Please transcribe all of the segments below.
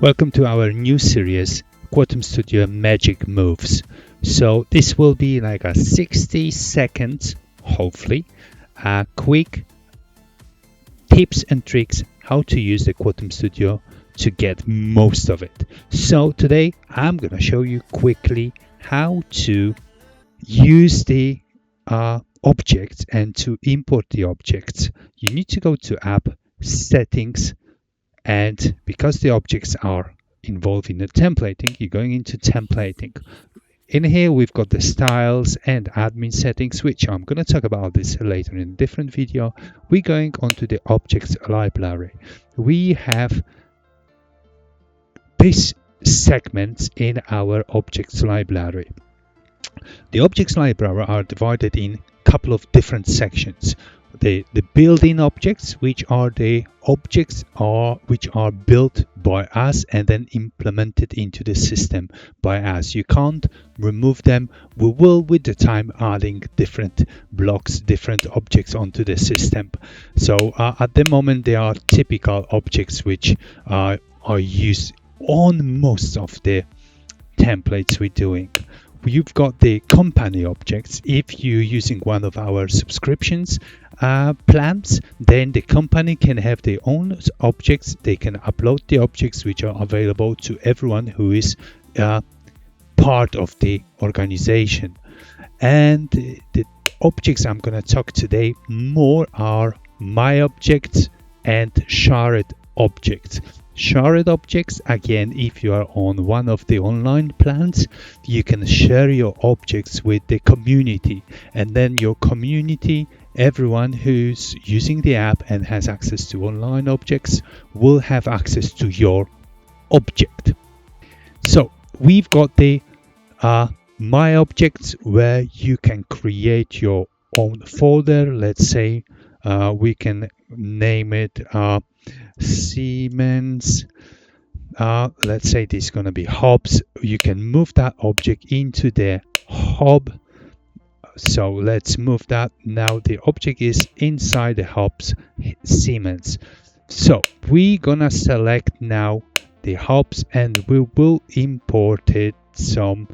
Welcome to our new series, Quotum Studio Magic Moves. So this will be like a 60 seconds, hopefully, quick tips and tricks how to use the Quotum Studio to get most of it. So today I'm going to show you quickly how to use the objects and to import the objects. You need to go to App, Settings, and because the objects are involved in the templating, you're going into templating. In here, we've got the styles and admin settings, which I'm going to talk about this later in a different video. We're going onto the objects library. We have this segment in our objects library. The objects library are divided in a couple of different sections. The built-in objects, which are the objects which are built by us and then implemented into the system by us. You can't remove them. We will with the time adding different blocks, different objects onto the system. So at the moment they are typical objects which are used on most of the templates we're doing. You've got the company objects. If you're using one of our subscriptions plans, then the company can have their own objects. They can upload the objects which are available to everyone who is part of the organization. And the objects I'm going to talk today more are my objects and shared objects. Shared objects, again, if you are on one of the online plans, you can share your objects with the community, and then your community, everyone who's using the app and has access to online objects, will have access to your object. So we've got the my objects, where you can create your own folder. Let's say we can name it Siemens. Let's say this is going to be hobs. You can move that object into the hob. So let's move that. Now the object is inside the hobs Siemens. So we're gonna select now the hobs and we will import it some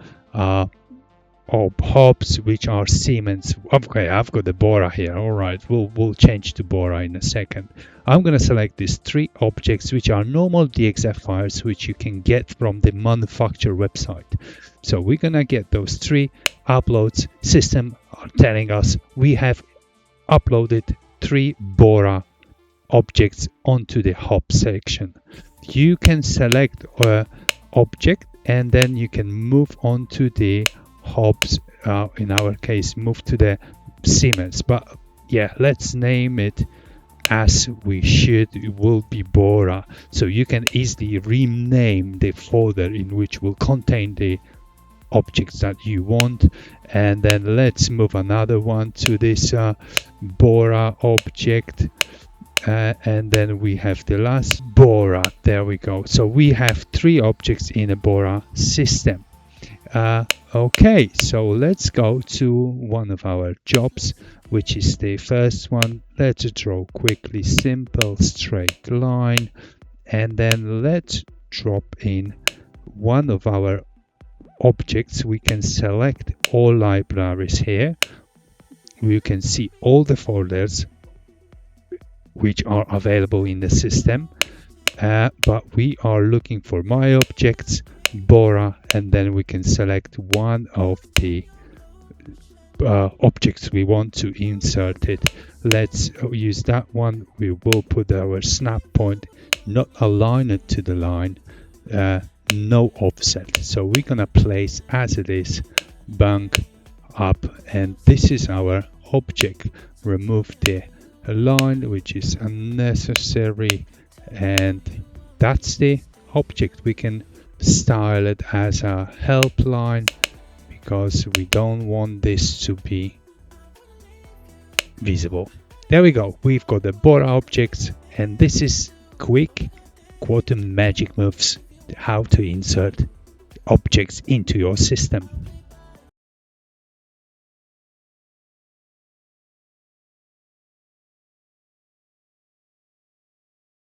hobs which are Siemens. Okay, I've got the Bora here. All right, we'll change to Bora in a second. I'm going to select these three objects which are normal DXF files which you can get from the manufacturer website. So we're going to get those three uploads. System are telling us we have uploaded three Bora objects onto the hob section. You can select object and then you can move on to the hobs, in our case move to the Siemens, but yeah, let's name it as we should. It will be Bora, so you can easily rename the folder in which will contain the objects that you want. And then let's move another one to this Bora object, and then we have the last Bora. There we go. So we have three objects in a Bora system. Okay, so let's go to one of our jobs, which is the first one. Let's draw quickly simple straight line, and then let's drop in one of our objects. We can select all libraries here. You can see all the folders which are available in the system, but we are looking for my objects, Bora, and then we can select one of the objects we want to insert it. Let's use that one. We will put our snap point, not align it to the line, no offset. So we're gonna place as it is, bang up, and this is our object. Remove the line which is unnecessary, and that's the object. We can style it as a helpline because we don't want this to be visible. There we go. We've got the Bora objects, and this is quick Quotum magic moves, how to insert objects into your system.